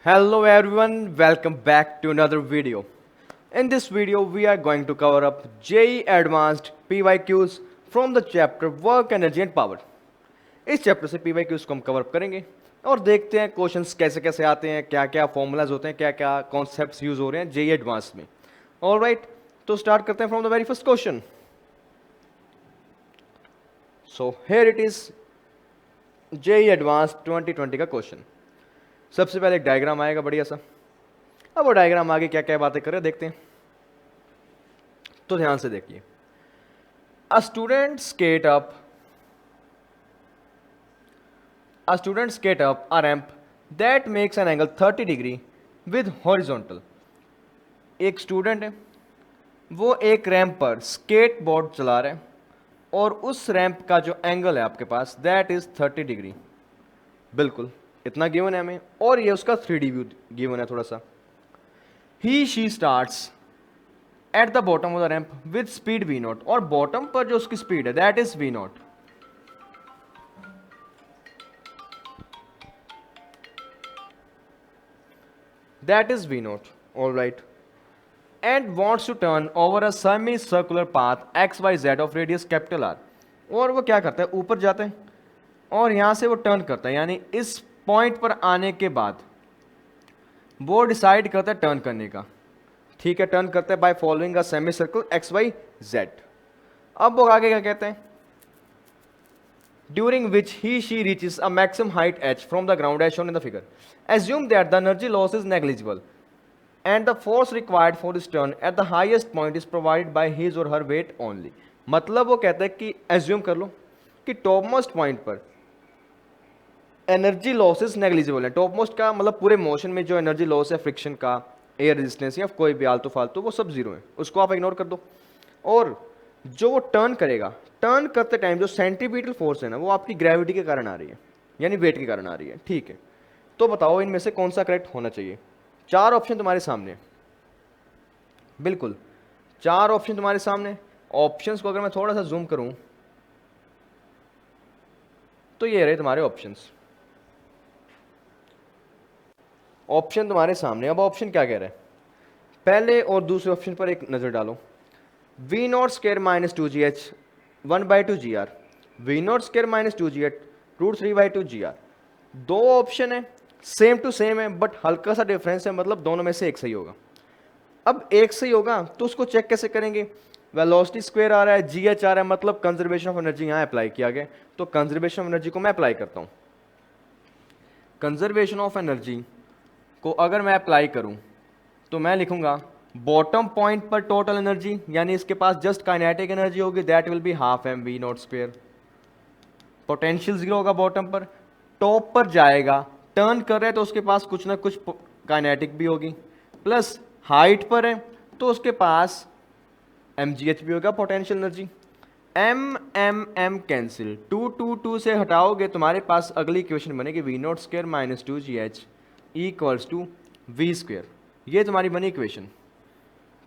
Hello everyone, welcome back to another video. In this video, we are going to cover up JEE Advanced PYQs from the chapter Work, Energy and Power. इस chapter से PYQs को हम cover up करेंगे और देखते हैं questions कैसे कैसे आते हैं, क्या क्या फॉर्मूलाज होते हैं, क्या क्या कॉन्सेप्ट्स यूज हो रहे हैं JEE एडवांस में. ऑलराइट, तो स्टार्ट करते हैं from the very first question. So here it is JEE advance 2020 का क्वेश्चन. सबसे पहले एक डायग्राम आएगा बढ़िया सा. अब वो डायग्राम आगे क्या क्या बातें कर रहे हैं देखते हैं. तो ध्यान से देखिए. A student skate up a ramp that makes an angle 30 degree with horizontal. एक स्टूडेंट है, वो एक रैंप पर स्केट बोर्ड चला रहा है और उस रैंप का जो एंगल है आपके पास दैट इज 30 डिग्री. बिल्कुल इतना गिवन है हमें और ये उसका 3D व्यू गिवन है थोड़ा सा. She starts at the bottom of the ramp with speed v naught. और बॉटम पर जो उसकी स्पीड है that is v naught. That is v naught. Alright. And wants to turn over a semi circular path XYZ of radius capital R. और वो क्या करता है, ऊपर जाता है और यहां से वो टर्न करता है, यानी इस पॉइंट पर आने के बाद वो डिसाइड करता है टर्न करने का. ठीक है, टर्न करता है by following a semi circle XYZ. अब वो आगे क्या कहते हैं, during which she reaches a maximum height h from the ground as shown in the figure. Assume that the energy loss is negligible and the force required for this turn at the highest point is provided by his or her weight only. मतलब वो कहता है कि assume कर लो कि top most point पर energy losses negligible है. Top most का मतलब पूरे मोशन में जो एनर्जी लॉस है फ्रिक्शन का, एयर रेजिस्टेंस या कोई भी आलतू फालतू, वो सब जीरो है, उसको आप इग्नोर कर दो. और जो वो टर्न करेगा, टर्न करते टाइम जो सेंट्रीपिटल फोर्स है ना, वो आपकी ग्रेविटी के कारण आ रही है, यानी वेट के कारण आ रही है. ठीक है, तो बताओ इनमें से कौन सा करेक्ट होना चाहिए. चार ऑप्शन तुम्हारे सामने, बिल्कुल चार ऑप्शन तुम्हारे सामने. ऑप्शंस को अगर मैं थोड़ा सा जूम करूं तो ये रहे तुम्हारे ऑप्शंस. ऑप्शन तुम्हारे सामने. अब ऑप्शन क्या कह रहे हैं, पहले और दूसरे ऑप्शन पर एक नजर डालो. v naught square minus 2gh 1/2 gr, v naught square minus 2gh √3/2 gr. दो ऑप्शन है, सेम टू सेम है, बट हल्का सा डिफरेंस है, मतलब दोनों में से एक सही होगा. अब एक सही होगा तो उसको चेक कैसे करेंगे. वेलोसिटी स्क्वायर आ रहा है, GH आ रहा है, मतलब कंजर्वेशन ऑफ एनर्जी यहां अप्लाई किया गया. तो कंजर्वेशन ऑफ एनर्जी को मैं अप्लाई करता हूं. कंजर्वेशन ऑफ एनर्जी को अगर मैं अप्लाई करूं तो मैं लिखूंगा बॉटम पॉइंट पर टोटल एनर्जी, यानी इसके पास जस्ट काइनेटिक एनर्जी होगी, that will be half mv not square. Potential zero होगा बॉटम पर. टॉप पर जाएगा, टर्न कर रहे हैं तो उसके पास कुछ ना कुछ काइनेटिक भी होगी, प्लस हाइट पर है तो उसके पास mgh भी होगा, पोटेंशियल एनर्जी. m कैंसिल, 2 से हटाओगे तुम्हारे पास अगली इक्वेशन बनेगी v naught square minus 2gh equals to v square. ये तुम्हारी बनी इक्वेशन.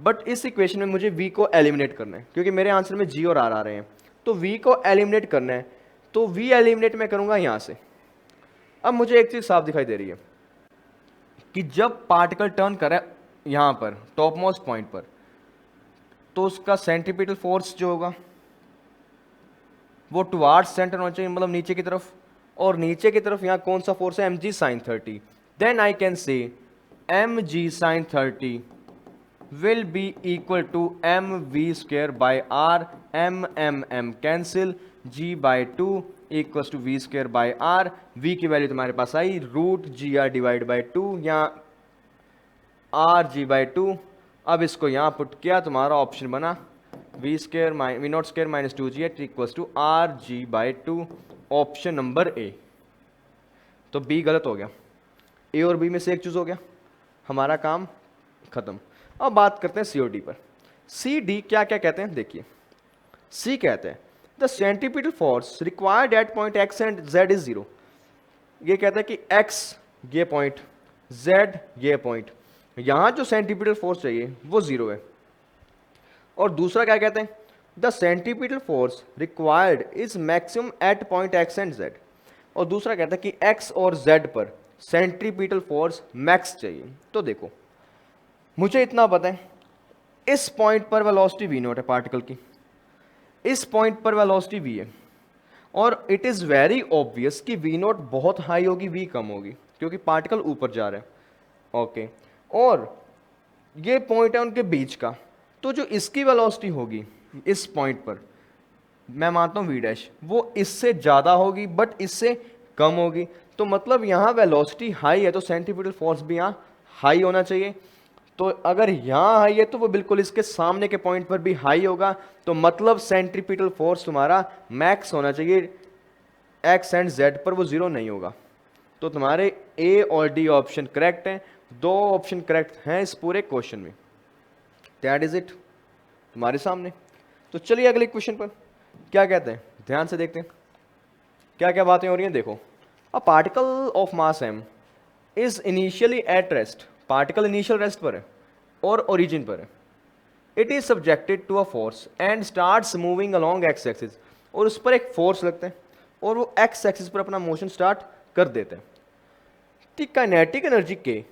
बट इस इक्वेशन में मुझे v को एलिमिनेट करना है, क्योंकि मेरे आंसर में g और r आ रहे हैं, तो v को एलिमिनेट करना है. तो v एलिमिनेट मैं करूंगा यहां से. अब मुझे एक चीज साफ दिखाई दे रही है कि जब पार्टिकल टर्न करे यहां पर टॉप मोस्ट पॉइंट पर, तो उसका सेंट्रीपिटल फोर्स जो होगा वो टुवार्ड्स सेंटर होना चाहिए, मतलब नीचे की तरफ. और नीचे की तरफ यहां कौन सा फोर्स है, mg sin 30. Then I can say mg sin 30 will be equal to mv square by r. m cancel, g/2 equals to v square by r. V की वैल्यू तुम्हारे पास आई √gr डिवाइड बाई 2 या rg/2. अब इसको यहाँ put किया, तुम्हारा ऑप्शन बना v naught square minus 2gh equals to rg/2. Option number A. तो बी गलत हो गया, ए और बी में से एक चूज हो गया, हमारा काम खत्म. अब बात करते हैं सी और डी पर. सी डी क्या क्या कहते हैं देखिए. सी कहते हैं the centripetal force required at point x and z is 0. ये कहता है कि x ये पॉइंट, z ये पॉइंट, यहां जो सेंट्रीपिटल फोर्स चाहिए वो 0 है. और दूसरा क्या कहते हैं, the centripetal force required is maximum at point x and z. और दूसरा कहता है कि x और z पर सेंट्रीपिटल फोर्स मैक्स चाहिए। तो देखो मुझे इतना पता है, इस पॉइंट पर वेलोसिटी वी नॉट है पार्टिकल की, इस पॉइंट पर वेलोसिटी वी है, और इट इज़ वेरी ऑब्वियस कि वी नॉट बहुत हाई होगी, वी कम होगी, क्योंकि पार्टिकल ऊपर जा रहा है। ओके, और ये पॉइंट है उनके बीच का, तो जो इसकी वेलोसिटी होगी इस पॉइंट पर, मैं मानता हूँ वी डैश, वो इससे ज़्यादा होगी बट इससे कम होगी। तो मतलब यहाँ वेलोसिटी हाई है तो सेंट्रीपिटल फोर्स भी यहाँ हाई होना चाहिए। तो अगर यहाँ हाई है तो वो बिल्कुल इसके सामने के पॉइंट पर भी हाई होगा, तो मतलब सेंट्रीपिटल फोर्स तुम्हारा मैक्स होना चाहिए, एक्स एंड जेड पर वो जीरो नहीं होगा। तो तुम्हारे ए और डी ऑप्शन करेक्ट हैं, दो ऑप्शन करेक्ट हैं इस पूरे क्वेश्चन में। दैट इज इट तुम्हारे सामने। तो चलिए अगले क्वेश्चन पर क्या कहते हैं, ध्यान से देखते हैं क्या क्या बातें हो रही हैं। देखो, a particle of mass m is initially at rest, particle initial rest पर है और ओरिजिन पर है। It is subjected to a force and starts moving along x axis, और उस पर एक फोर्स लगता है और वो एक्स एक्सिस पर अपना मोशन स्टार्ट कर देते हैं। द काइनेटिक एनर्जी के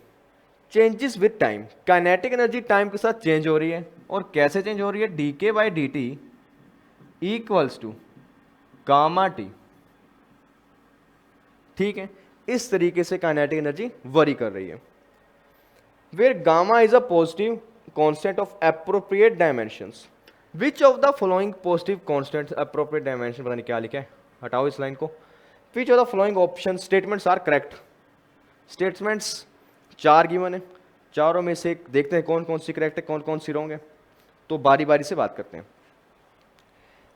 changes with time, kinetic energy time के साथ चेंज हो रही है, और कैसे चेंज हो रही है, d k by d t equals to gamma t. ठीक है, इस तरीके से काइनेटिक एनर्जी वरी कर रही है। Where gamma is a positive constant of appropriate dimensions, which of the following positive constant appropriate dimension, पता नहीं क्या लिखा है, हटाओ इस लाइन को। Which of the following option statements are correct, statements चार गिवन है, चारों में से देखते हैं कौन कौन सी करेक्ट है कौन कौन सी रॉन्ग है। तो बारी बारी से बात करते हैं।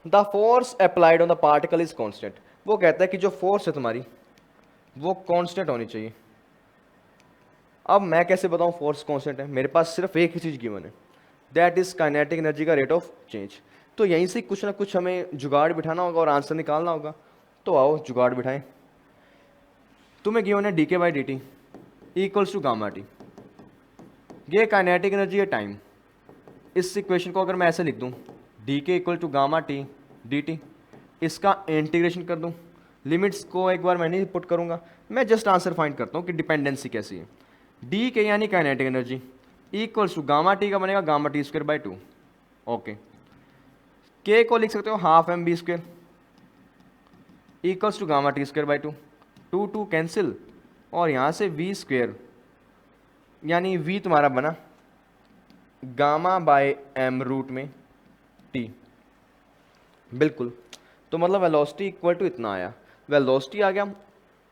The force applied on the particle is constant, वो कहता है कि जो फोर्स है तुम्हारी वो कांस्टेंट होनी चाहिए। अब मैं कैसे बताऊं फोर्स कांस्टेंट है, मेरे पास सिर्फ एक ही चीज गिवन है, दैट इज काइनेटिक एनर्जी का रेट ऑफ चेंज। तो यहीं से कुछ ना कुछ हमें जुगाड़ बिठाना होगा और आंसर निकालना होगा। तो आओ जुगाड़ बिठाएं। तुम्हें गिवन है d k by d t equals to gamma t, ये काइनेटिक एनर्जी है टाइम। इस इक्वेशन को अगर मैं ऐसे लिख दूं, d k equal to gamma t d t, इसका इंटीग्रेशन कर दूं, लिमिट्स को एक बार मैं नहीं पुट करूंगा, मैं जस्ट आंसर फाइंड करता हूं कि डिपेंडेंसी कैसी है। डी के यानी kinetic energy equals to gamma t का बनेगा gamma t square by two. Okay, k को लिख सकते हो half m v square equals to gamma t square by two, two two cancel, और यहाँ से वी स्क्वेयर यानी वी तुम्हारा बना गामा बाय एम रूट में टी, बिल्कुल। तो मतलब वेलोसिटी इक्वल टू इतना आया, वेलोसिटी आ गया।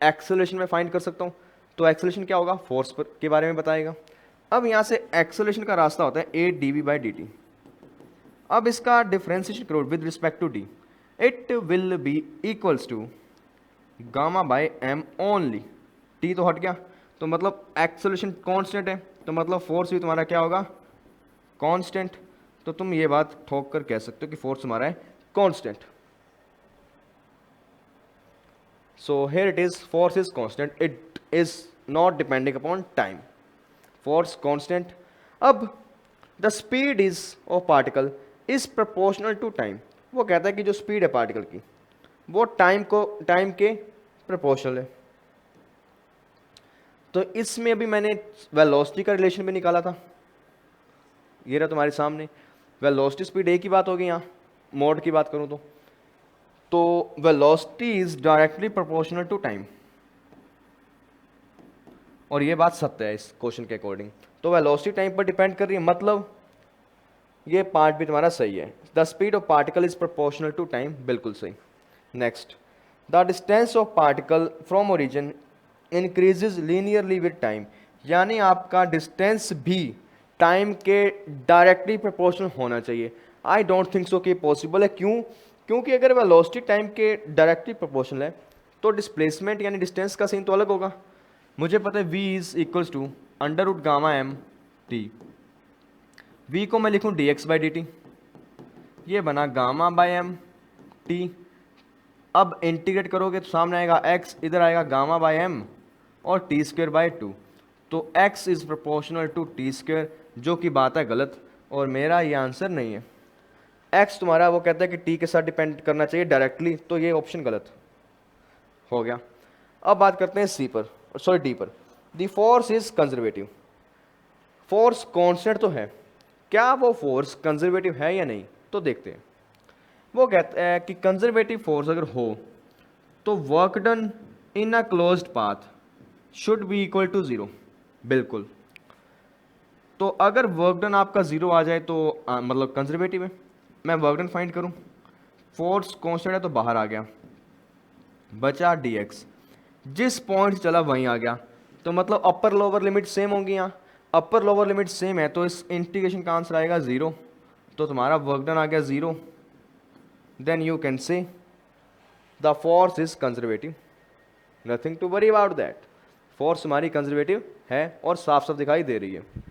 एक्सेलरेशन में फाइंड कर सकता हूँ, तो एक्सेलरेशन क्या होगा, फोर्स पर के बारे में बताएगा। अब यहाँ से एक्सेलरेशन का रास्ता होता है a d v by d t. अब इसका डिफरेंशिएशन करो with respect to d, it will be equals to gamma by m only, t तो हट गया, तो मतलब एक्सेलरेशन कांस्टेंट है, तो मतलब फोर्स भी तुम्हारा क्या होगा, कांस्टेंट। तो तुम ये बात ठोक कर कह सकते हो कि फोर्स हमारा है constant. So here it is, force is constant, it is not depending upon time, force constant. अब the speed is of particle is proportional to time, वो कहता है कि जो स्पीड है पार्टिकल की वो टाइम के प्रोपोर्शनल है। तो इसमें अभी मैंने वेलोसिटी का रिलेशन भी निकाला था, ये रहा तुम्हारे सामने। वेलोसिटी स्पीड एक ही बात होगी, यहाँ मोड की बात करूँ तो velocity is directly proportional to time, और ये बात सत्य है इस क्वेश्चन के अकॉर्डिंग। तो वेलोसिटी टाइम पर डिपेंड कर रही है, मतलब ये पार्ट भी तुम्हारा सही है। The speed of particle is proportional to time, बिल्कुल सही। Next, the distance of particle from origin increases linearly with time, यानी आपका डिस्टेंस भी टाइम के डायरेक्टली प्रोपोर्शनल होना चाहिए। आई डोंट थिंक सो कि पॉसिबल है, क्यों, क्योंकि अगर वेलोसिटी टाइम के डायरेक्टली प्रोपोर्शनल है तो डिस्प्लेसमेंट यानी डिस्टेंस का सीन तो अलग होगा। मुझे पता है v is equals to under root gamma m t, v को मैं लिखूँ d x by d t, ये बना गामा बाई एम टी। अब इंटीग्रेट करोगे तो सामने आएगा x, इधर आएगा गामा बाई एम और टी स्क्वेयर बाई टू, तो x is proportional to t square, जो कि बात है गलत, और मेरा ये आंसर नहीं है। x तुम्हारा वो कहता है कि t के साथ डिपेंड करना चाहिए डायरेक्टली, तो ये ऑप्शन गलत हो गया। अब बात करते हैं c पर। सॉरी डी पर, the force is conservative. Force constant तो है, क्या वो फोर्स कंजर्वेटिव है या नहीं, तो देखते हैं। वो कहता है कि कंजर्वेटिव फोर्स अगर हो तो work done in a closed path should be equal to zero. बिल्कुल, तो अगर वर्क डन आपका जीरो आ जाए तो मतलब कंजर्वेटिव है। मैं वर्क डन फाइंड करूं, फोर्स कांस्टेंट है तो बाहर आ गया, बचा dx, जिस पॉइंट से चला वहीं आ गया, तो मतलब अपर लोअर लिमिट सेम होंगी। यहाँ अपर लोअर लिमिट सेम है तो इस इंटीग्रेशन का आंसर आएगा जीरो, तो तुम्हारा वर्क डन आ गया zero. Then you can say the force is conservative, nothing to worry about that. Force हमारी कंजर्वेटिव है और साफ साफ दिखाई दे रही है।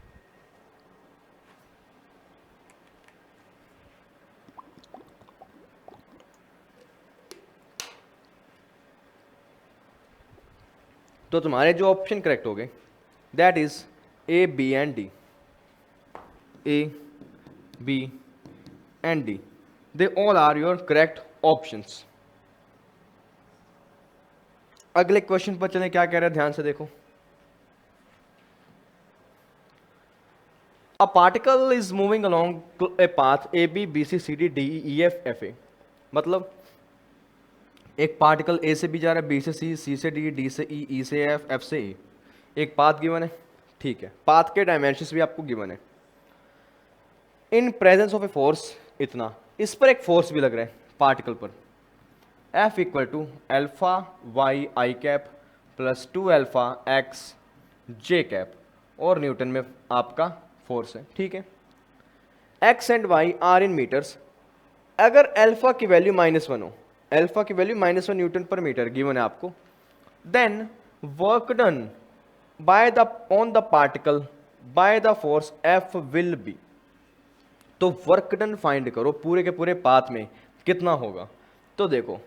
तो तुम्हारे जो ऑप्शन करेक्ट हो गए that is A B and D, A B and D, they all are your correct options. अगले क्वेश्चन पर चलें, क्या कह रहे हैं ध्यान से देखो। A particle is moving along a path A B B C C D D E F F A, मतलब एक पार्टिकल ए से बी जा रहा है, बी से सी से डी, डी से ई से एफ से ए। एक पाथ गिवन है, ठीक है, पाथ के डायमेंशंस भी आपको गिवन है। In presence of a force, इतना, इस पर एक फोर्स भी लग रहा है पार्टिकल पर, F equal to alpha Y I cap plus 2 alpha X J cap, और न्यूटन में आपका फोर्स है, ठीक है। X and Y are in metres, अगर अल्फा की वैल्यू -1 हो, अल्फा की वैल्यू -1 न्यूटन पर मीटर गिवन है आपको, then work done by the on the particle by the force F will be. तो वर्क डन फाइंड करो पूरे के पूरे पाथ में कितना होगा। तो देखो,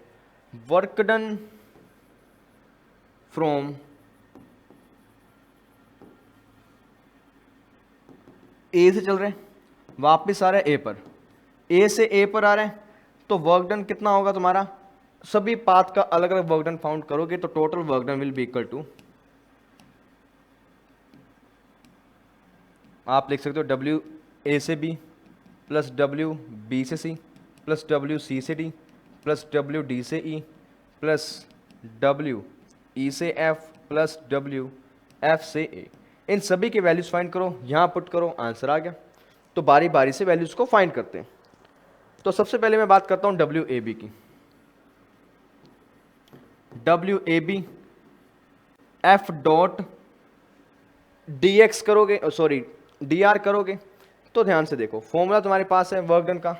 वर्क डन फ्रॉम ए से चल रहे हैं, वापस आ रहा है ए पर, ए से ए पर आ रहे हैं, तो वर्क डन कितना होगा तुम्हारा, सभी पाथ का अलग अलग वर्क डन फाउंड करोगे तो total work done will be equal to, आप लिख सकते हो डब्ल्यू ए से बी प्लस डब्ल्यू बी से सी प्लस डब्ल्यू सी से डी प्लस डब्ल्यू डी से ई प्लस डब्ल्यू ई से एफ प्लस डब्ल्यू एफ से ए। इन सभी के वैल्यूज फाइंड करो, यहाँ पुट करो, आंसर आ गया। तो बारी बारी से वैल्यूज को फाइंड करते हैं। तो सबसे पहले मैं बात करता हूँ डब्ल्यू ए बी की। W A B F dot D X करोगे, सॉरी डी आर करोगे, तो ध्यान से देखो, फॉर्मूला तुम्हारे पास है वर्क डन का,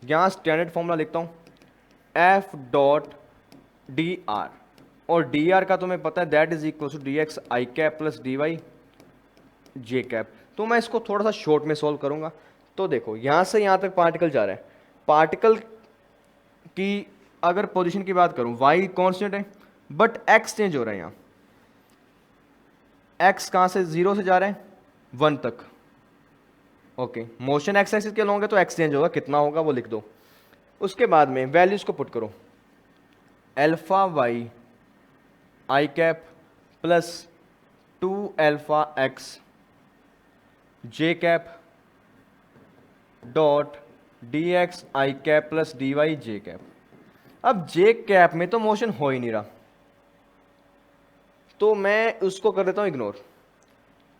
यहाँ स्टैंडर्ड फॉर्मूला लिखता हूँ, एफ डॉट डी आर, और डी आर का तुम्हें पता है that is equal to D X I cap plus D Y J cap. तो मैं इसको थोड़ा सा शॉर्ट में सॉल्व करूंगा। तो देखो, यहाँ से यहाँ तक पार्टिकल जा रहा है, पार्टिकल की अगर पोजीशन की बात करूं, वाई कांस्टेंट है बट एक्स चेंज हो रहा है। यहाँ एक्स कहाँ से, 0 से जा रहा है 1 तक, ओके, मोशन एक्स एक्सिस के लॉन्ग है तो एक्स चेंज होगा, कितना होगा वो लिख दो। उसके बाद में वैल्यूज को पुट करो, alpha Y I cap plus 2 alpha X J cap dot D X I cap plus D Y J cap. अब जे कैप में तो मोशन हो ही नहीं रहा, तो मैं उसको कर देता हूं इग्नोर,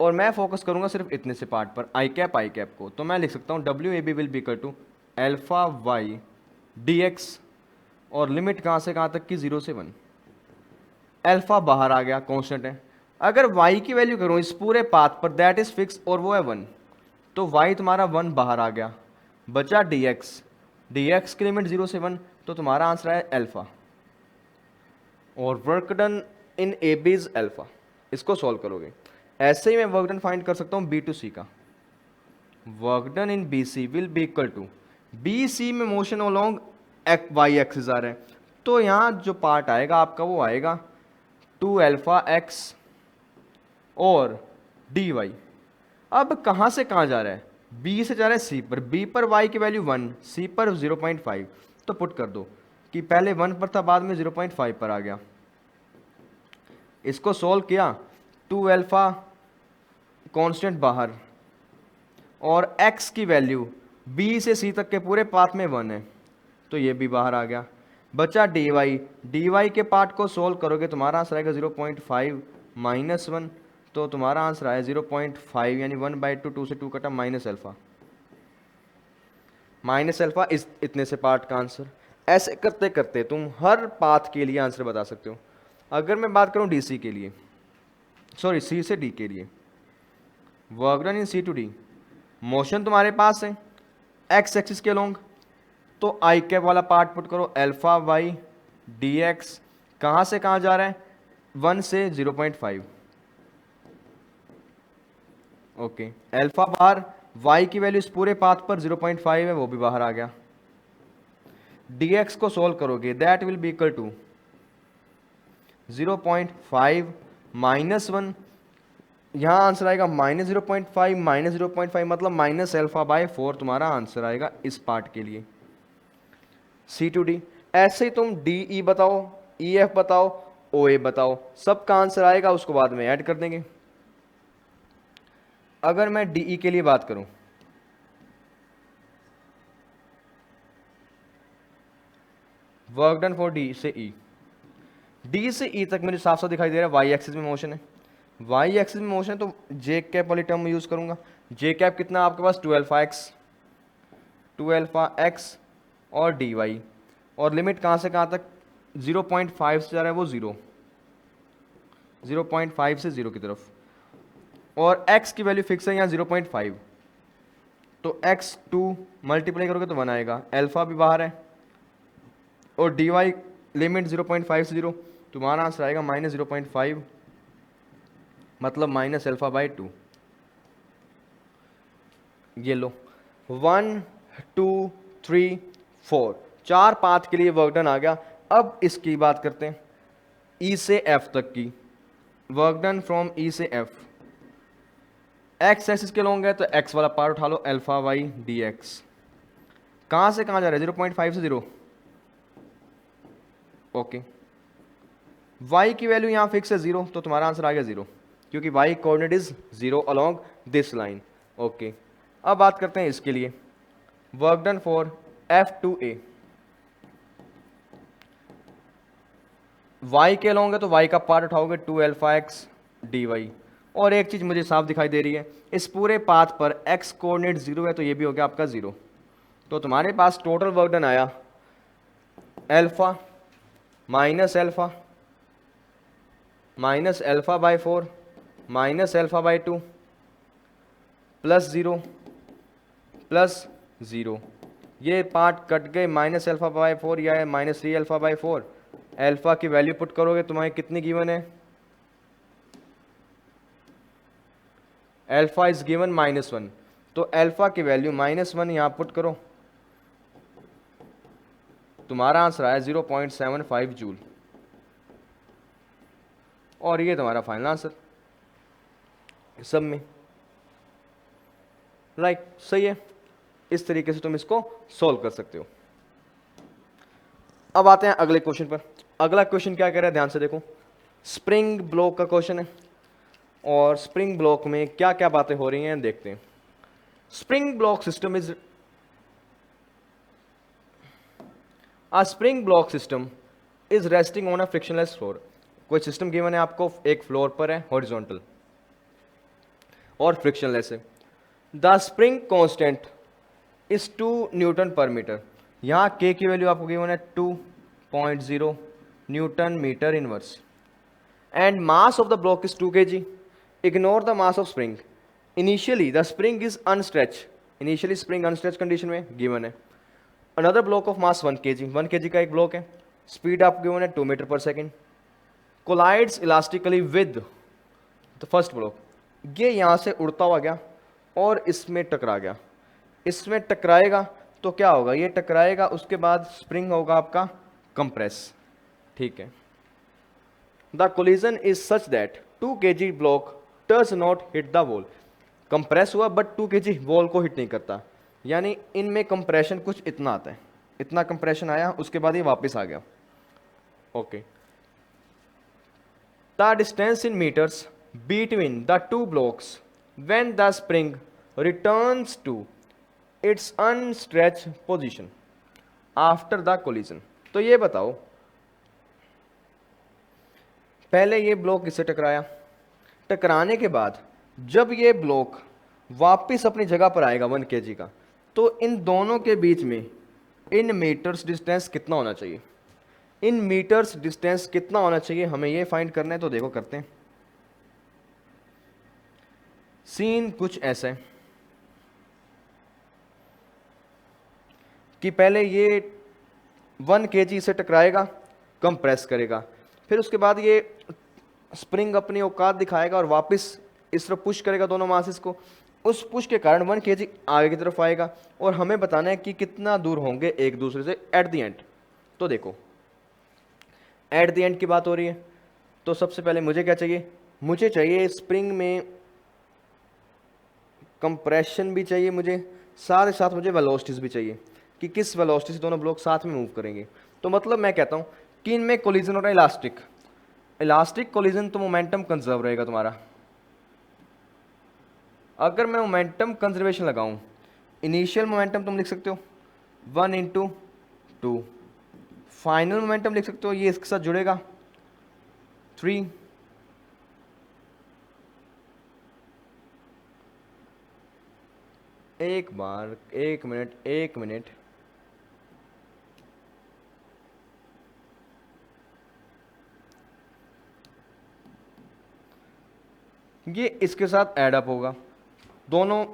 और मैं फोकस करूंगा सिर्फ इतने से पार्ट पर, आई कैप को। तो मैं लिख सकता हूं W A B will be equal to alpha Y D X, और लिमिट कहाँ से कहाँ तक की, 0 से 1। अल्फा बाहर आ गया, कांस्टेंट है। अगर y की वैल्यू करूं इस पूरे पाथ पर, दैट इज फिक्स और वो है 1, तो y तुम्हारा 1 बाहर आ गया, बचा dx, dx की लिमिट 0 से 1, तो तुम्हारा आंसर है अल्फा, और work done in A B is alpha. इसको सॉल्व करोगे, ऐसे ही मैं वर्क डन फाइंड कर सकता हूं बी टू सी का। Work done in B C will be equal to, B C में मोशन अलोंग वाई एक्सिस आ रहा है, तो यहाँ जो पार्ट आएगा आपका वो आएगा 2 अल्फा एक्स और डी वाई। अब कहाँ से कहाँ जा रहा है, बी से जा रहा है सी पर, बी पर वाई की वैल्यू 1, सी पर 0.5, तो पुट कर दो कि पहले 1 पर था बाद में 0.5 पर आ गया। इसको सोल्व किया, 2 अल्फा कांस्टेंट बाहर, और x की वैल्यू b से c तक के पूरे पाथ में 1 है, तो ये भी बाहर आ गया। बचा dy के पार्ट को सोल्व करोगे तुम्हारा आंसर आएगा 0.5 माइनस 1, तो तुम्हारा आंसर आया 0.5 यानी 1/2, 2 से 2 कटा माइनस अल्फा इस इतने से पार्ट का आंसर। ऐसे करते करते तुम हर पाथ के लिए आंसर बता सकते हो। अगर मैं बात करूं डीसी के लिए, सॉरी सी से डी के लिए, work done in C to D, motion तुम्हारे पास है एक्स एक्सिस के लॉन्ग, तो आई कैप वाला पार्ट पुट करो, अल्फा वाई डी एक्स, कहाँ से कहाँ जा रहा है, 1 से 0.5, ओके। अल्फा बाहर, y की वैल्यू इस पूरे पाथ पर 0.5 है, वो भी बाहर आ गया। dx को सोल्व करोगे, that will be equal to 0.5 minus 1, यहाँ आंसर आएगा -0.5 -0.5 मतलब माइनस अल्फा बाय 4 तुम्हारा आंसर आएगा इस पार्ट के लिए। सी टू डी, ऐसे ही तुम डी ई बताओ, ई एफ बताओ, ओ ए बताओ, सबका आंसर आएगा, उसको बाद में ऐड कर देंगे। अगर मैं डी ई के लिए बात करूं, वर्क डन फॉर डी से ई, डी से ई तक मुझे साफ साफ दिखाई दे रहा है वाई एक्सिस में मोशन है, वाई एक्सिस में मोशन है, तो जे कैप वाली टर्म यूज करूंगा। जे कैप कितना आपके पास 2 अल्फा एक्स और डी वाई, और लिमिट कहाँ से कहाँ तक, 0.5 से जा रहा है वो 0.5 से 0 की तरफ, और x की वैल्यू फिक्स है यहाँ 0.5, तो x2 मल्टीप्लाई करोगे तो 1 आएगा, अल्फा भी बाहर है, और dy लिमिट 0.5 से 0, तुम्हारा आंसर आएगा -0.5 मतलब माइनस अल्फा बाई 2। ये लो 1 2 3 4 4 पाथ के लिए वर्क डन आ गया। अब इसकी बात करते हैं ई से एफ तक की, वर्क डन फ्रॉम ई से एफ, एक्स एक्सिस के लॉन्ग है तो एक्स वाला पार्ट उठा लो, अल्फा वाई डी एक्स, कहाँ से कहाँ जा रहा है 0.5 से 0, ओके। y की वैल्यू यहाँ फिक्स है 0, तो तुम्हारा आंसर आ गया 0, क्योंकि y coordinate is 0 along this line, okay. अब बात करते हैं इसके लिए, work done for F2A, y के अलोंग है तो y का पार्ट उठाओगे 2 अल्फा एक्स डी वाई, और एक चीज मुझे साफ दिखाई दे रही है, इस पूरे पाथ पर x कोऑर्डिनेट 0 है तो ये भी हो गया आपका 0, तो तुम्हारे पास टोटल वर्क डन आया alpha minus alpha by 4 minus alpha by 2 plus 0 plus 0, ये पार्ट कट गए, माइनस अल्फा बाय 4 या है -3 अल्फा बाय 4, अल्फा की वैल्यू पुट करोगे तुम्हें कितनी गिवन है, अल्फा इज गिवन -1, तो अल्फा की वैल्यू -1 यहां पुट करो, तुम्हारा आंसर आया 0.75 जूल, और ये तुम्हारा फाइनल आंसर सब में, राइट, सही है। इस तरीके से तुम इसको सॉल्व कर सकते हो। अब आते हैं अगले क्वेश्चन पर। अगला क्वेश्चन क्या कह रहा है, ध्यान से देखो, स्प्रिंग ब्लॉक का क्वेश्चन है, और स्प्रिंग ब्लॉक में क्या क्या बातें हो रही हैं देखते हैं। Spring block system is A spring block system is resting on a frictionless floor। कोई सिस्टम गिवन है आपको, एक फ्लोर पर है, हॉरिजॉन्टल और फ्रिक्शनलेस है। The spring constant is 2 newton पर मीटर। यहाँ के की वैल्यू आपको गिवन है 2.0 newton metre inverse, and mass of the block is 2 kg। Ignore the mass of spring. Initially the spring is unstretch, initially spring unstretch condition में given है। Another block of mass 1 kg, 1 kg का एक block है, speed आपको given है 2 metre पर second, collides elastically with the first block. ये यहाँ से उड़ता हुआ गया और इसमें टकरा गया, इसमें टकराएगा तो क्या होगा, ये टकराएगा, उसके बाद स्प्रिंग होगा आपका कंप्रेस, ठीक है। The collision is such that 2 kg block does not hit the wall. Compress हुआ बट 2 kg वॉल को हिट नहीं करता, यानी इनमें कंप्रेशन कुछ इतना आता है, इतना कंप्रेशन आया, उसके बाद ये वापस आ गया, okay. The distance in metres between the two blocks when the spring returns to its unstretch position after the collision. तो ये बताओ, पहले ये ब्लॉक इससे टकराया, टकराने के बाद जब ये ब्लॉक वापस अपनी जगह पर आएगा 1 kg का, तो इन दोनों के बीच में इन मीटर्स डिस्टेंस कितना होना चाहिए? इन मीटर्स डिस्टेंस कितना होना चाहिए हमें ये फाइंड करना है। तो देखो करते हैं। सीन कुछ ऐसा है कि पहले ये 1 kg से टकराएगा, कंप्रेस करेगा, फिर उसके बाद ये स्प्रिंग अपनी औकात दिखाएगा और वापस इस तरफ पुश करेगा दोनों मासेस को। उस पुश के कारण 1 kg आगे की तरफ आएगा और हमें बताना है कि कितना दूर होंगे एक दूसरे से एट द एंड। तो देखो एट द एंड की बात हो रही है, तो सबसे पहले मुझे क्या चाहिए? मुझे चाहिए स्प्रिंग में कंप्रेशन भी चाहिए, मुझे साथ ही साथ मुझे वेलोसिटीज भी चाहिए कि किस वेलोसिटी से दोनों ब्लॉक साथ में मूव करेंगे। तो मतलब मैं कहता हूँ कि इनमें कोलिजन हो रहा है इलास्टिक, इलास्टिक कोलिजन, तो मोमेंटम कंजर्व रहेगा तुम्हारा। अगर मैं मोमेंटम कंजर्वेशन लगाऊं, इनिशियल मोमेंटम तुम लिख सकते हो 1 × 2, फाइनल मोमेंटम लिख सकते हो, ये इसके साथ जुड़ेगा 3, एक मिनट, ये इसके साथ ऐड अप होगा, दोनों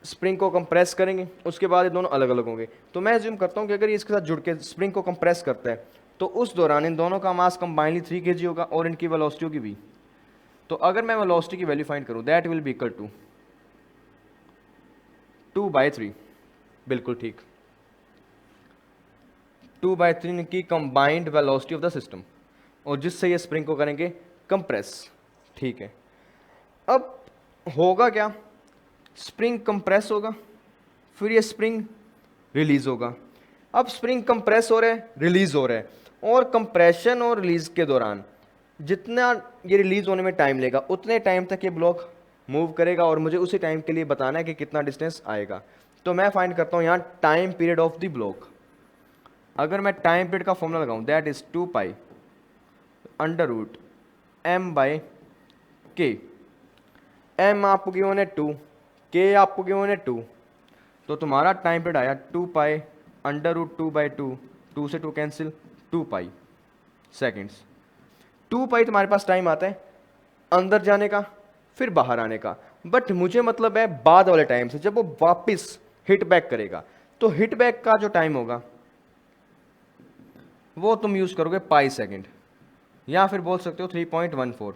स्प्रिंग को कंप्रेस करेंगे, उसके बाद ये दोनों अलग अलग होंगे। तो मैं एज्यूम करता हूँ कि अगर ये इसके साथ जुड़ के स्प्रिंग को कंप्रेस करता है तो उस दौरान इन दोनों का मास कंबाइनली 3 kg होगा और इनकी वेलोसिटी होगी v। तो अगर मैं वेलोसिटी की वैल्यू फाइंड करूँ, that will be equal to 2/3, बिल्कुल ठीक, 2/3 की combined velocity of the system, और जिससे ये स्प्रिंग को करेंगे कंप्रेस। ठीक है, अब होगा क्या? स्प्रिंग कंप्रेस होगा, फिर ये स्प्रिंग रिलीज होगा। अब स्प्रिंग कंप्रेस हो रहा है, रिलीज हो रहा है, और कंप्रेशन और रिलीज के दौरान जितना ये रिलीज होने में टाइम लेगा उतने टाइम तक ये ब्लॉक मूव करेगा, और मुझे उसी टाइम के लिए बताना है कि कितना डिस्टेंस आएगा। तो मैं फाइंड करता हूँ यहाँ time period of the block. अगर मैं टाइम पीरियड का फॉर्मूला लगाऊं, दैट इज 2π m/k। m आपको गिवन है 2, k आपको गिवन है 2, तो तुम्हारा टाइम पीरियड आया 2π √2/2, 2 से 2 कैंसिल, 2π सेकेंड्स। 2π तुम्हारे पास टाइम आता है अंदर जाने का फिर बाहर आने का, बट मुझे मतलब है बाद वाले टाइम से, जब वो वापस हिट बैक करेगा। तो हिट बैक का जो टाइम होगा वो तुम यूज करोगे पाई सेकेंड, या फिर बोल सकते हो 3.14।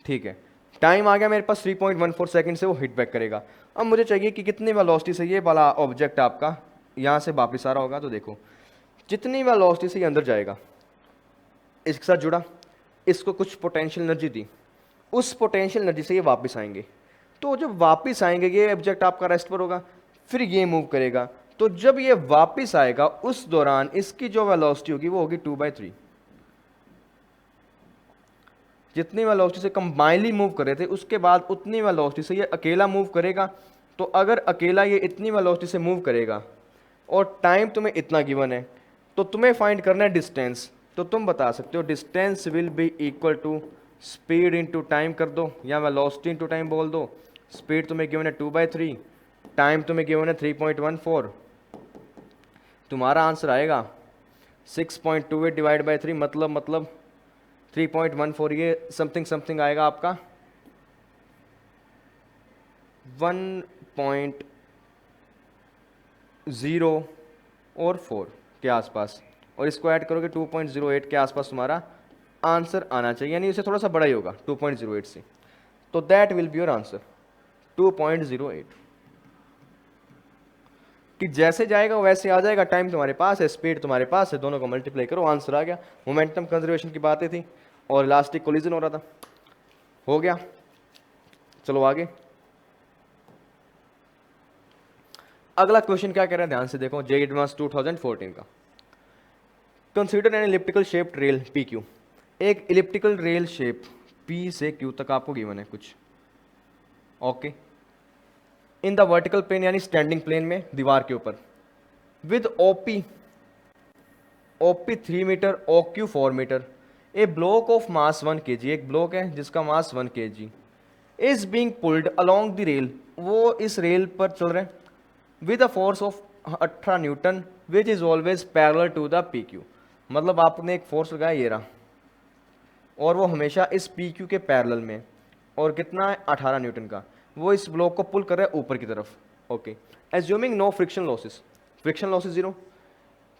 ठीक है, टाइम आ गया मेरे पास 3.14 सेकंड से वो हिट बैक करेगा। अब मुझे चाहिए कि कितनी वेलोसिटी से ये वाला ऑब्जेक्ट आपका यहाँ से वापस आ रहा होगा। तो देखो जितनी वेलोसिटी से ये अंदर जाएगा, इसके साथ जुड़ा, इसको कुछ पोटेंशियल एनर्जी दी, उस पोटेंशियल एनर्जी से ये वापस आएंगे। तो जब वापस आएंगे ये ऑब्जेक्ट आपका रेस्ट पर होगा, फिर ये मूव करेगा। तो जब ये वापस आएगा उस दौरान इसकी जो वेलोसिटी होगी वो होगी 2/3। जितनी वेलोसिटी से कंबाइनली मूव कर रहे थे उसके बाद उतनी वेलोसिटी से ये अकेला मूव करेगा। तो अगर अकेला ये इतनी वेलोसिटी से मूव करेगा और टाइम तुम्हें इतना गिवन है, तो तुम्हें फाइंड करना है डिस्टेंस। तो तुम बता सकते हो distance will be equal to speed into time कर दो, या वेलोसिटी इंटू टाइम बोल दो। स्पीड तुम्हें गिवन है 2/3, टाइम तुम्हें गिवन है 3.14। तुम्हारा आंसर आएगा 6.28 डिवाइड बाई 3, मतलब 3.14, ये समथिंग आएगा आपका 1.0 और 4 के आसपास, और इसको ऐड करोगे 2.08 के आसपास तुम्हारा आंसर आना चाहिए, यानी इसे थोड़ा सा बड़ा ही होगा 2.08 से। तो that will be your answer 2.08। कि जैसे जाएगा वैसे आ जाएगा, टाइम तुम्हारे पास है, स्पीड तुम्हारे पास है, दोनों को मल्टीप्लाई करो, आंसर आ गया। मोमेंटम कंजर्वेशन की बातें थी और इलास्टिक कोलिजन हो रहा था, हो गया। चलो आगे, अगला क्वेश्चन क्या कह रहा है ध्यान से देखो, जेईई एडवांस 2014 का। Consider an elliptical shaped rail P Q, एक इलिप्टिकल रेल शेप पी से क्यू तक आपको गिवन है कुछ, okay, in the vertical plane यानी स्टैंडिंग प्लेन में दीवार के ऊपर, with O P 3 metre, OQ 4 metre, a block of mass 1 kg, एक ब्लॉक है जिसका mass 1 kg, is being pulled along the rail, वो इस रेल पर चल रहे हैं, with a force of 18 newton which is always parallel to the P Q, मतलब आपने एक फोर्स लगाया ये रहा और वो हमेशा इस पी क्यू के पैरेलल में, और कितना है 18 न्यूटन का, वो इस ब्लॉक को पुल कर रहा है ऊपर की तरफ, okay, assuming no friction losses, friction losses zero,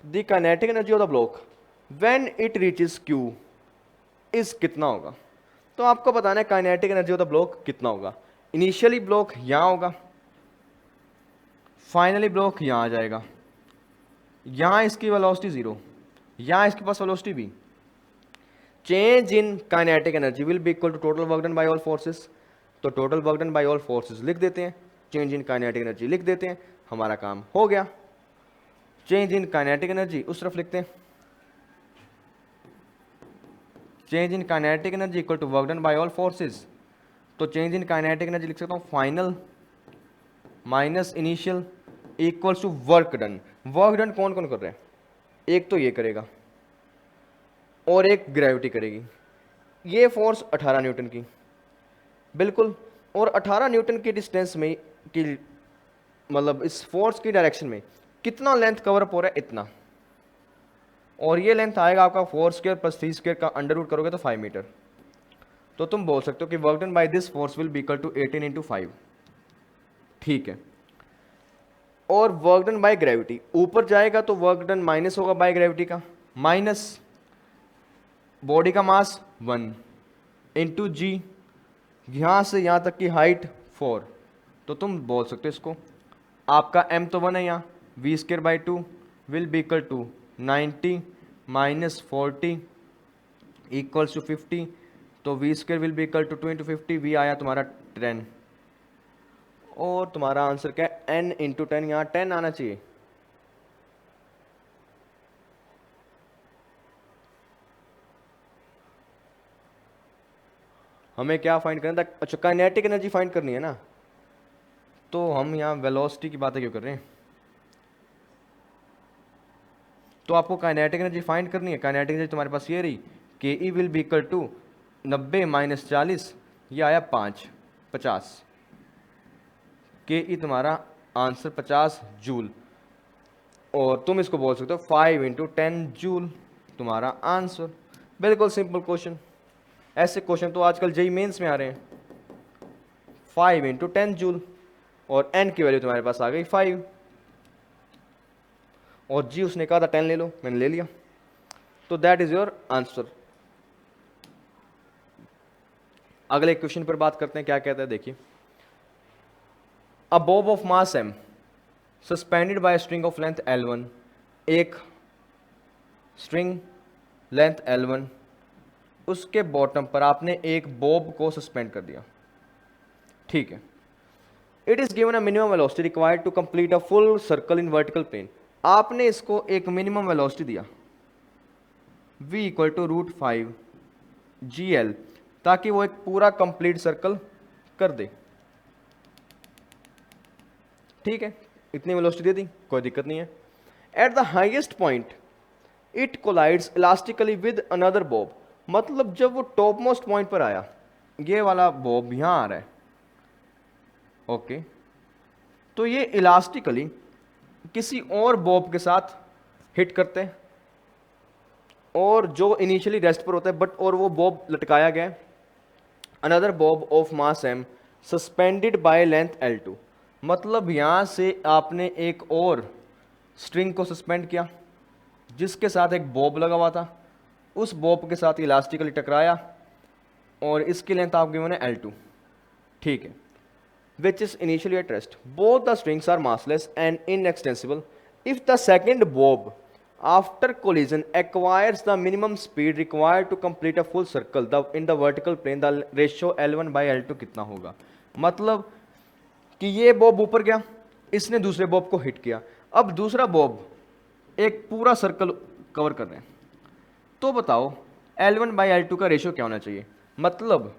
the kinetic energy of the block when it reaches Q is कितना होगा, तो आपको बताना है kinetic energy of the block कितना होगा, इनिशियली ब्लॉक यहाँ होगा, फाइनली ब्लॉक यहाँ आ जाएगा, यहाँ इसकी वेलोसिटी जीरो, यहाँ इसके पास वेलोसिटी भी, change in kinetic energy will be equal to total work done by all forces, तो total work done by all forces लिख देते हैं, चेंज इन काइनेटिक एनर्जी लिख देते हैं, हमारा काम हो गया, चेंज इन काइनेटिक एनर्जी उस तरफ लिखते हैं, change in kinetic energy equal to work done by all forces, तो चेंज इन काइनेटिक एनर्जी लिख सकता हूँ final minus initial equals to work done, work done कौन कौन कर रहे हैं, एक तो ये करेगा और एक ग्रेविटी करेगी, ये फोर्स 18 न्यूटन की बिल्कुल, और 18 न्यूटन की डिस्टेंस में की मतलब इस फोर्स की डायरेक्शन में कितना लेंथ कवर अप हो रहा है इतना, और ये लेंथ आएगा आपका 4 स्क्वायर प्लस 3 स्क्वायर का अंडर रूट करोगे तो 5 मीटर, तो तुम बोल सकते हो कि work done by this force will be equal to 18 into 5, ठीक है, और वर्क डन बाय ग्रेविटी ऊपर जाएगा तो वर्क डन माइनस होगा बाय ग्रेविटी का, माइनस बॉडी का मास 1 इंटू जी, यहाँ से यहाँ तक की हाइट 4, तो तुम बोल सकते हो इसको, आपका m तो 1 है यहाँ, V square by 2 will be equal to 90 minus 40 equals to 50, तो V square will be equal to 2 into 50, V आया तुम्हारा 10, और तुम्हारा आंसर क्या है n इंटू 10, यहाँ 10 आना चाहिए, हमें क्या फाइंड करना था, अच्छा काइनेटिक एनर्जी फाइंड करनी है ना, तो हम यहाँ वेलोसिटी की बातें क्यों कर रहे हैं, तो आपको काइनेटिक एनर्जी फाइंड करनी है, काइनेटिक एनर्जी तुम्हारे पास ये रही, K E will be equal to 90 minus 40, ये आया 50, के ई तुम्हारा आंसर 50 जूल, और तुम इसको बोल सकते हो 5 इंटू 10 जूल तुम्हारा आंसर, बिल्कुल सिंपल क्वेश्चन, ऐसे क्वेश्चन तो आजकल जेई मेंस में आ रहे हैं, 5 इंटू 10 जूल, और n की वैल्यू तुम्हारे पास आ गई 5, और जी उसने कहा था 10 ले लो, मैंने ले लिया, तो दैट इज योर आंसर। अगले क्वेश्चन पर बात करते हैं, क्या कहता है देखिए, a bob of mass m suspended by string of length L1, एक स्ट्रिंग लेंथ L1, उसके बॉटम पर आपने एक बॉब को सस्पेंड कर दिया, ठीक है, it is given a minimum velocity required to complete a full circle in vertical plane, आपने इसको एक मिनिमम वेलोसिटी दिया v इक्वल टू √5 GL, ताकि वो एक पूरा कंप्लीट सर्कल कर दे, ठीक है, इतनी वेलोसिटी दे दी, कोई दिक्कत नहीं है, at the highest point it collides elastically with another bob, मतलब जब वो टॉप मोस्ट पॉइंट पर आया, ये वाला बॉब यहां आ रहा है, ओके, तो ये इलास्टिकली किसी और बॉब के साथ हिट करते हैं, और जो इनिशियली रेस्ट पर होता है बट और वो बॉब लटकाया गया है, another bob of mass m suspended by length L2, मतलब यहाँ से आपने एक और स्ट्रिंग को सस्पेंड किया जिसके साथ एक बॉब लगा हुआ था, उस बॉब के साथ इलास्टिकली टकराया, और इसकी लेंथ आप गिवन है L2, ठीक है, which is initially at rest. Both the strings are massless and inextensible. If the second bob after collision acquires the minimum speed required to complete a full circle in the vertical plane, the ratio L1 by L2 कितना होगा, मतलब कि ये Bob ऊपर गया, इसने दूसरे Bob को हिट किया, अब दूसरा बॉब एक पूरा सर्कल कवर कर रहे हैं, तो बताओ L1/L2 का रेशियो क्या होना चाहिए। मतलब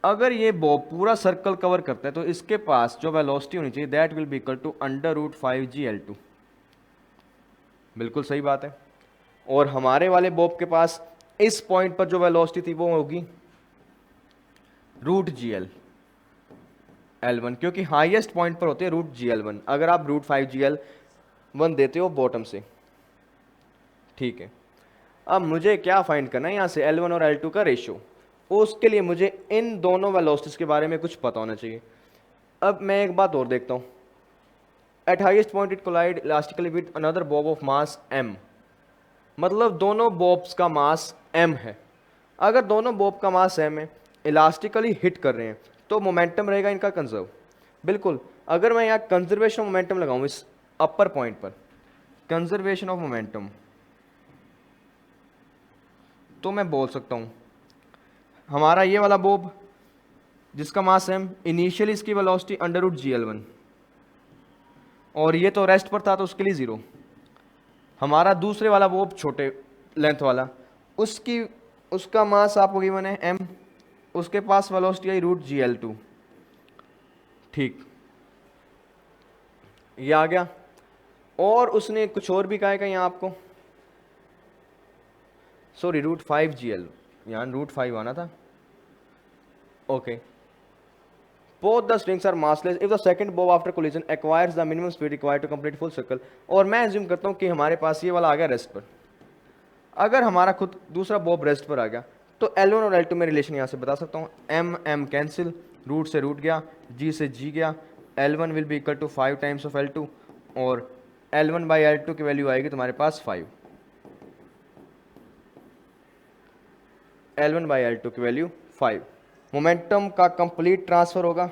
अगर ये बॉब पूरा सर्कल कवर करता है तो इसके पास जो वेलोसिटी होनी चाहिए that will be equal to √5G/L2। बिल्कुल सही बात है। और हमारे वाले बॉब के पास इस पॉइंट पर जो वेलोसिटी थी वो होगी √GL/L1, क्योंकि हाईएस्ट पॉइंट पर होते हैं √GL1 अगर आप √5GL1 देते हो बॉटम से। ठीक है, अब मुझे क्या फाइंड करना है यहाँ से L1 और L2 का रेशियो। उसके लिए मुझे इन दोनों वेलोसिटीज के बारे में कुछ पता होना चाहिए। अब मैं एक बात और देखता हूँ, at highest point it collide elastically with another bob of mass m। मतलब दोनों बॉब्स का मास m है। अगर दोनों बॉब का मास m है, इलास्टिकली हिट कर रहे हैं, तो मोमेंटम रहेगा इनका कंजर्व। बिल्कुल, अगर मैं यहाँ कंजर्वेशन ऑफ मोमेंटम लगाऊं इस अपर पॉइंट पर, कंजर्वेशन ऑफ मोमेंटम, तो मैं बोल सकता हूँ हमारा ये वाला बॉब जिसका मास m, इनिशियली इसकी वेलोसिटी √GL1, और ये तो रेस्ट पर था तो उसके लिए 0। हमारा दूसरे वाला बॉब छोटे लेंथ वाला, उसका मास आपको गिवन है m, उसके पास वेलोसिटी आई √GL2। ठीक, ये आ गया। और उसने कुछ और भी कहा है यहाँ आपको, सॉरी √5GL, यहाँ √5 आना था। Okay, both the strings are massless if the second bob after collision acquires the minimum speed required to complete full circle। और मैं एज्यूम करता हूँ कि हमारे पास ये वाला आ गया रेस्ट पर। अगर हमारा खुद दूसरा बॉब रेस्ट पर आ गया तो L1 और L2 में रिलेशन यहाँ से बता सकता हूँ, m कैंसिल, रूट से रूट गया, g से g गया, L1 will be equal to 5 times of L2, और L1/L2 की वैल्यू आएगी तुम्हारे पास 5। L1/L2 की वैल्यू 5। मोमेंटम का कंप्लीट ट्रांसफर होगा,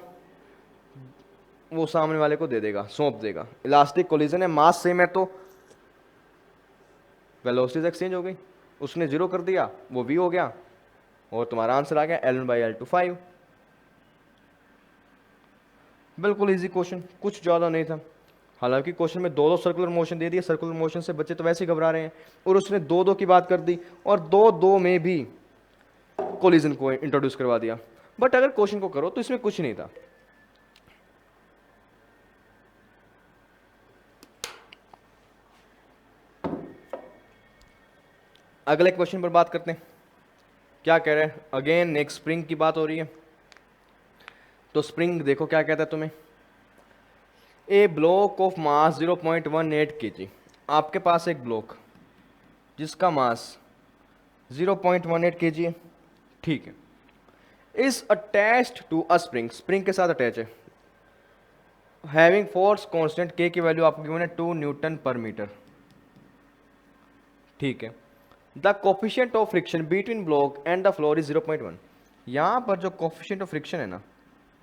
वो सामने वाले को दे देगा, सौंप देगा। इलास्टिक कोलिजन है, मास सेम है तो वेलोसिटीज एक्सचेंज हो गई, उसने 0 कर दिया, वो v हो गया, और तुम्हारा आंसर आ गया L1/L2 5। बिल्कुल इजी क्वेश्चन, कुछ ज़्यादा नहीं था। हालांकि क्वेश्चन में दो सर्कुलर मोशन दे दिए, सर्कुलर मोशन से बच्चे तो वैसे ही घबरा रहे हैं, और उसने दो की बात कर दी, और दो में भी कोलिजन को इंट्रोड्यूस करवा दिया। बट अगर क्वेश्चन को करो तो इसमें कुछ नहीं था। अगले क्वेश्चन पर बात करते हैं, क्या कह रहे हैं। अगेन एक स्प्रिंग की बात हो रही है, तो स्प्रिंग देखो क्या कहता है तुम्हें, ए ब्लॉक ऑफ मास 0.18 kg। आपके पास एक ब्लॉक जिसका मास 0.18 kg है, ठीक है, is attached to a spring, spring के साथ अटैच है, हैविंग फोर्स कांस्टेंट k की वैल्यू आपको गिवन है 2 N/m। ठीक है, the coefficient of friction between block and the floor is 0.1। यहां पर जो कोफिशिएंट ऑफ फ्रिक्शन है ना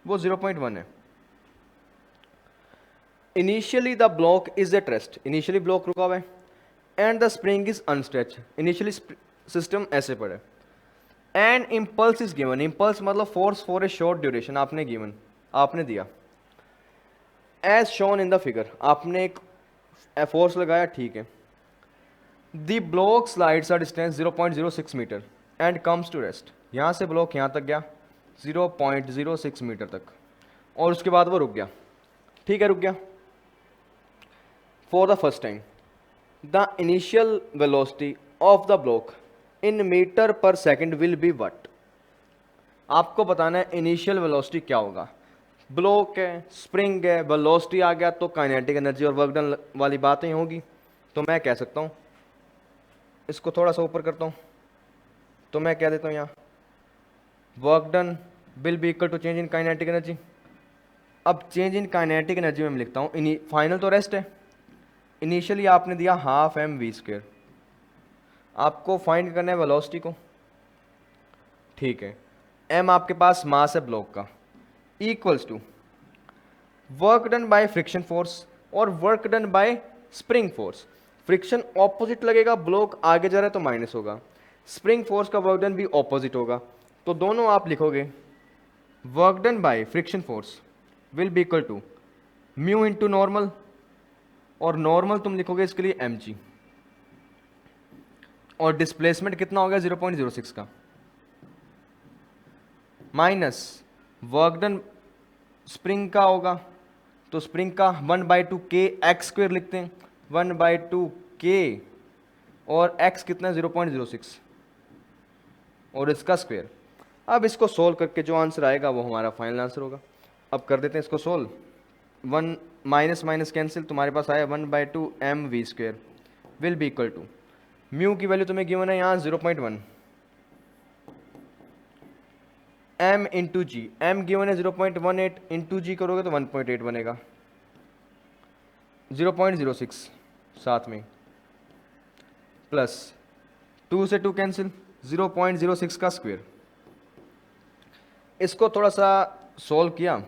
वो 0.1 है। Initially the block is at rest, initially block रुका हुआ है, and the spring is unstretch, initially system ऐसे पड़े, and impulse is given, impulse मतलब force for a short duration आपने गिवन, आपने दिया, as shown in the figure, आपने एक फोर्स लगाया, ठीक है। The block slides a distance 0.06 metre and comes to rest, यहाँ से ब्लॉक यहाँ तक गया 0.06 मीटर तक, और उसके बाद वो रुक गया, ठीक है, रुक गया। For the first time the initial velocity of the block in metre पर सेकेंड विल बी व्हाट। आपको बताना है इनिशियल वेलोसिटी क्या होगा। ब्लॉक है, स्प्रिंग है, वेलोसिटी आ गया तो काइनेटिक एनर्जी और वर्क डन वाली बातें होगी। तो मैं कह सकता हूँ, इसको थोड़ा सा ऊपर करता हूँ, तो मैं कह देता हूँ यहाँ work done will be equal to change in kinetic energy. अब चेंज इन काइनेटिक एनर्जी में मैं लिखता हूँ, फाइनल तो रेस्ट है, इनिशियली आपने दिया हाफ mv², आपको फाइंड करना है वेलोसिटी को, ठीक है। m आपके पास मास है ब्लॉक का, equals to work done by friction force और work done by spring force. Friction opposite लगेगा, ब्लॉक आगे जा रहा है तो माइनस होगा, स्प्रिंग फोर्स का वर्क डन भी ऑपोजिट होगा, तो दोनों आप लिखोगे work done by friction force will be equal to mu into normal, और नॉर्मल तुम लिखोगे इसके लिए mg। और डिस्प्लेसमेंट कितना हो गया 0.06 का, माइनस वर्क डन स्प्रिंग का होगा, तो स्प्रिंग का 1/2 के एक्स स्क्वेयर लिखते हैं, 1/2 के और एक्स कितना है 0.06 और इसका स्क्वेयर। अब इसको सोल्व करके जो आंसर आएगा वो हमारा फाइनल आंसर होगा। अब कर देते हैं इसको सोल्व, 1 माइनस माइनस कैंसिल, तुम्हारे पास आया 1/2 M V square will be equal to, mu की वैल्यू तुम्हें गिवन है यहाँ 0.1, m into G, M given है 0.18, इंटू जी करोगे तो 1.8 बनेगा, 0.06 साथ में, प्लस 2 से 2 कैंसिल, 0.06 का स्क्वेयर। इसको थोड़ा सा सोल्व किया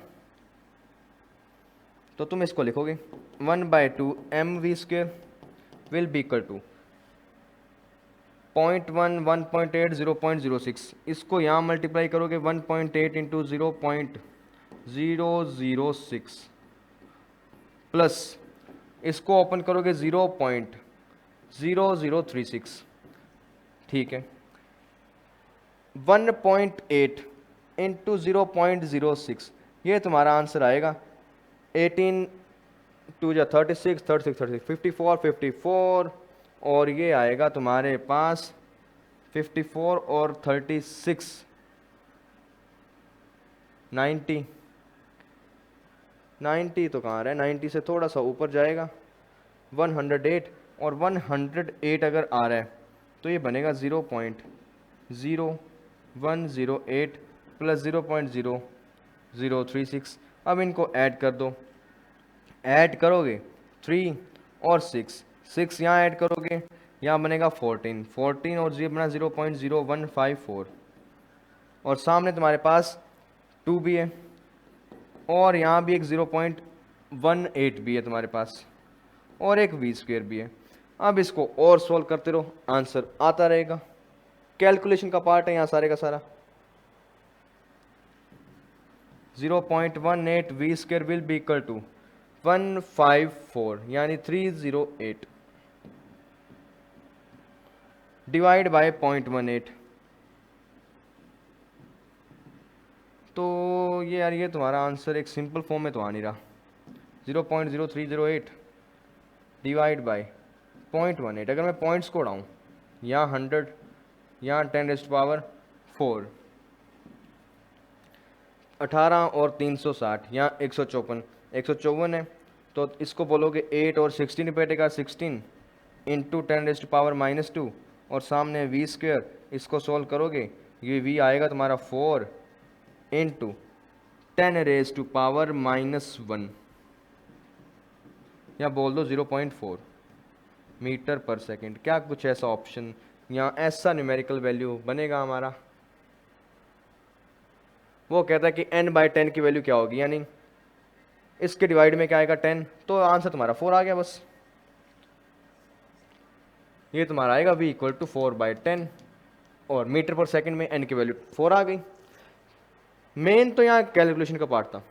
तो तुम इसको लिखोगे 1/2 M V square will be equal to 0.1, 1.8, 0.06, इसको यहाँ मल्टीप्लाई करोगे 1.8 इंटू 0.006 प्लस इसको ओपन करोगे 0.0036, ठीक है, 1.8 इंटू 0.06, ये तुम्हारा आंसर आएगा 18 2 जा 36, 36 36 54 54, और ये आएगा तुम्हारे पास 54 और 36 90, 90 तो कहाँ रहा है, 90 से थोड़ा सा ऊपर जाएगा 108, और 108 अगर आ रहा है तो ये बनेगा 0.0108 प्लस 0.0036। अब इनको ऐड कर दो, ऐड करोगे 3 और 6, 6 यहाँ ऐड करोगे, यहाँ बनेगा 14, 14 और जी बना 0.0154, और सामने तुम्हारे पास 2 भी है और यहाँ भी एक 0.18 भी है तुम्हारे पास, और एक वी स्क्वेयर भी है। अब इसको और सॉल्व करते रहो, आंसर आता रहेगा, कैलकुलेशन का पार्ट है यहाँ सारे का सारा। 0.18 V square will be equal to 154 यानी 308 डिवाइड बाय 0.18, तो ये यार ये तुम्हारा आंसर एक सिंपल फॉर्म में तो आ नहीं रहा, 0.0308 डिवाइड बाय 0.18, अगर मैं पॉइंट्स को उड़ाऊँ, यहाँ 100, यहाँ 10⁻⁴, 18 और 360, यहाँ 154, 154 है, तो इसको बोलोगे 8 और 16 निपटेगा, 16 इंटू 10⁻⁻2, और सामने वी स्क्वेयर, इसको सोल्व करोगे ये वी आएगा तुम्हारा 4 इंटू 10⁻⁻1, या बोल दो 0.4 मीटर पर सेकेंड, क्या कुछ ऐसा ऑप्शन, यहाँ ऐसा न्यूमेरिकल वैल्यू बनेगा हमारा। वो कहता है कि n/10 की वैल्यू क्या होगी, यानी इसके डिवाइड में क्या आएगा 10, तो आंसर तुम्हारा 4 आ गया बस, ये तुम्हारा आएगा v इक्वल टू 4/10, और मीटर पर सेकंड में n की वैल्यू 4 आ गई। मेन तो यहाँ कैलकुलेशन का पार्ट था,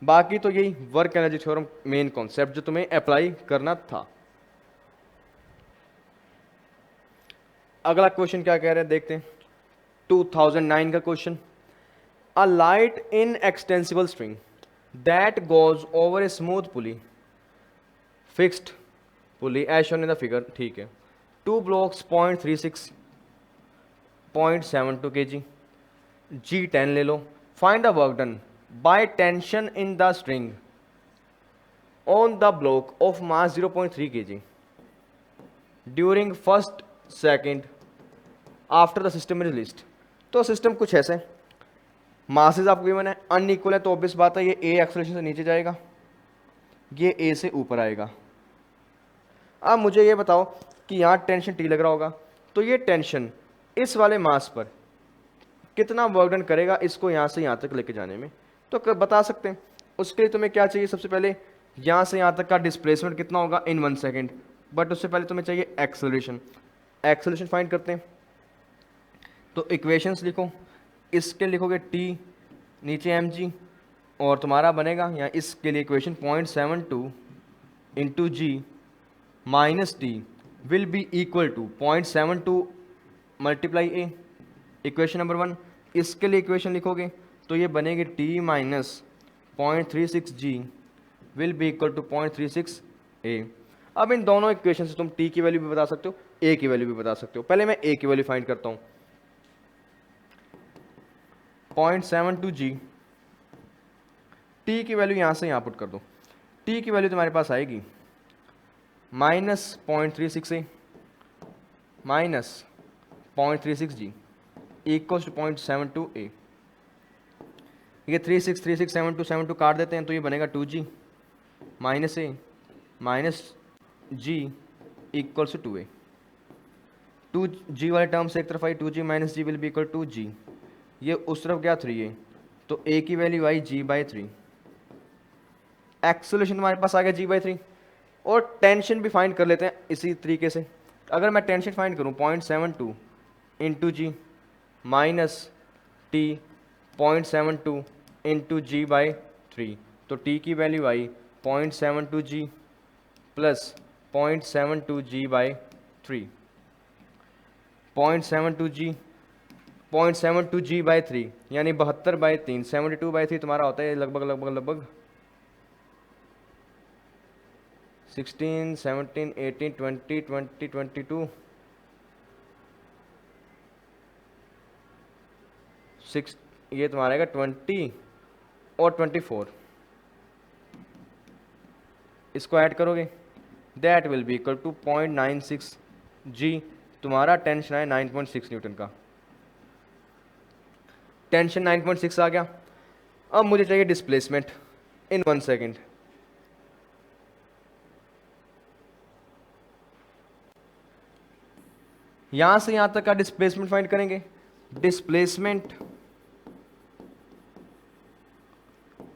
बाकी तो यही work energy theorem main concept जो तुम्हें अप्लाई करना था। अगला क्वेश्चन क्या कह रहे हैं देखते हैं, 2009 का question, a light inextensible string that goes over a smooth pulley, fixed pulley as shown in the figure, ठीक है, 2 ब्लॉक्स 0.36 0.72 kg, G10 ले लो, find the work done by tension in the string on the block of mass 0.3 kg during first second after the system is released. तो system कुछ ऐसे, masses आपको given है, unequal है, तो ऑब्वियस बात है ये ए एक्सेलरेशन से नीचे जाएगा, ये ए से ऊपर आएगा। अब मुझे ये बताओ कि यहाँ टेंशन टी लग रहा होगा, तो ये टेंशन इस वाले मास पर कितना वर्क डन करेगा इसको यहाँ से यहाँ तक लेके जाने में, तो बता सकते हैं। उसके लिए तुम्हें क्या चाहिए, सबसे पहले यहाँ से यहाँ तक का डिस्प्लेसमेंट कितना होगा इन 1 सेकेंड, बट उससे पहले तुम्हें चाहिए एक्सेलरेशन। एक्सेलरेशन फाइंड करते हैं, तो इक्वेशंस लिखो, इसके लिखोगे टी नीचे mg, और तुम्हारा बनेगा यहाँ इसके लिए equation 0.72 into G minus T will be equal to 0.72 multiply A, equation number 1। इसके लिए इक्वेशन लिखोगे तो ये बनेगी T minus 0.36g will be equal to 0.36 A. अब इन दोनों इक्वेशन से तुम टी की वैल्यू भी बता सकते हो, ए की वैल्यू भी बता सकते हो। पहले मैं ए की वैल्यू फाइंड करता हूँ। 0.72g, टी की वैल्यू यहाँ से यहाँ पुट कर दो। टी की वैल्यू तुम्हारे पास आएगी -0.36a minus 0.36g equals to 0.72a। ये 36 काट देते हैं तो ये बनेगा 2g minus A minus G equals to 2a। 2g वाले टर्म से एक तरफ आई, 2g minus G will be equal to g। ये उस तरफ गया 3a, तो a की वैल्यू आई g/3। एक्सेलरेशन तुम्हारे पास आ गया g/3। और टेंशन भी फाइंड कर लेते हैं इसी तरीके से। अगर मैं टेंशन फाइंड करूं 0.72 into G minus T 0.72 into g/3, तो t की वैल्यू आई 0.72g प्लस 0.72g/3। 0.72g/3 यानी 72/3, 72/3 तुम्हारा होता है लगभग 16, 17, 18, 20, 20, 22, 6, ये तुम्हारा आएगा 20 और 24। इसको ऐड करोगे that will be equal to 0.96 G. तुम्हारा टेंशन है 9.6 न्यूटन का। टेंशन 9.6 आ गया। अब मुझे चाहिए डिस्प्लेसमेंट इन 1 सेकेंड। यहां से यहां तक का डिस्प्लेसमेंट फाइंड करेंगे। Displacement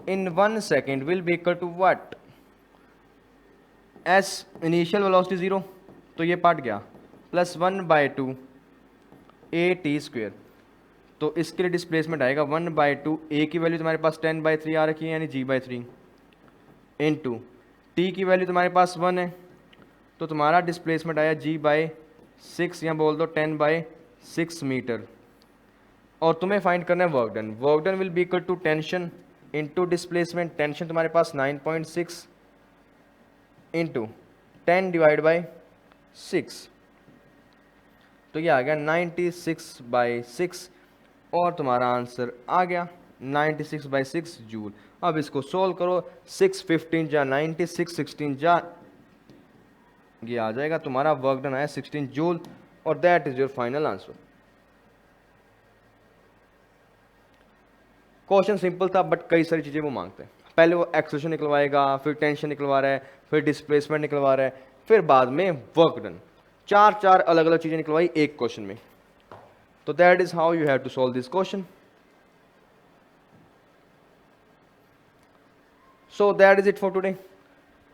in 1 second will be equal to what? As initial velocity 0, तो ये पार्ट गया, प्लस 1/2 ए टी स्क्वेयर। तो इसके लिए डिस्प्लेसमेंट आएगा 1/2, ए की वैल्यू तुम्हारे पास 10/3 आ रखी है यानी g/3 इनटू टी की वैल्यू तुम्हारे पास 1 है, तो तुम्हारा डिस्प्लेसमेंट आया g/6 या बोल दो 10/6 मीटर। और तुम्हें फाइंड करना है work done. Work done will be equal to tension into displacement. Tension तुम्हारे पास 9.6 इंटू 10/6, तो ये आ गया 96/6 और तुम्हारा आंसर आ गया 96/6 जूल। अब इसको सोल्व करो, 6 15 जा 96, 16 जा, ये आ जाएगा तुम्हारा वर्क डन आया 16 जूल और that is your final answer. Question simple था बट कई सारी चीज़ें वो मांगते हैं। पहले वो एक्सेलरेशन निकलवाएगा, फिर टेंशन निकलवा रहा है, फिर डिस्प्लेसमेंट निकलवा रहा है, फिर बाद में वर्क डन। चार अलग अलग चीज़ें निकलवाई एक क्वेश्चन में। तो that is how you have to solve this question. So that is it for today.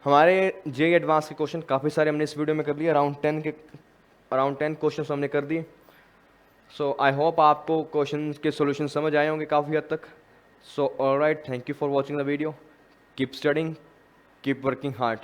हमारे जे एडवांस के क्वेश्चन काफ़ी सारे हमने इस वीडियो में कर लिए, अराउंड 10 क्वेश्चन हमने कर दिए। सो आई होप आपको क्वेश्चन के सोल्यूशन समझ आए होंगे काफ़ी हद तक। So alright, thank you for watching the video. Keep studying, keep working hard.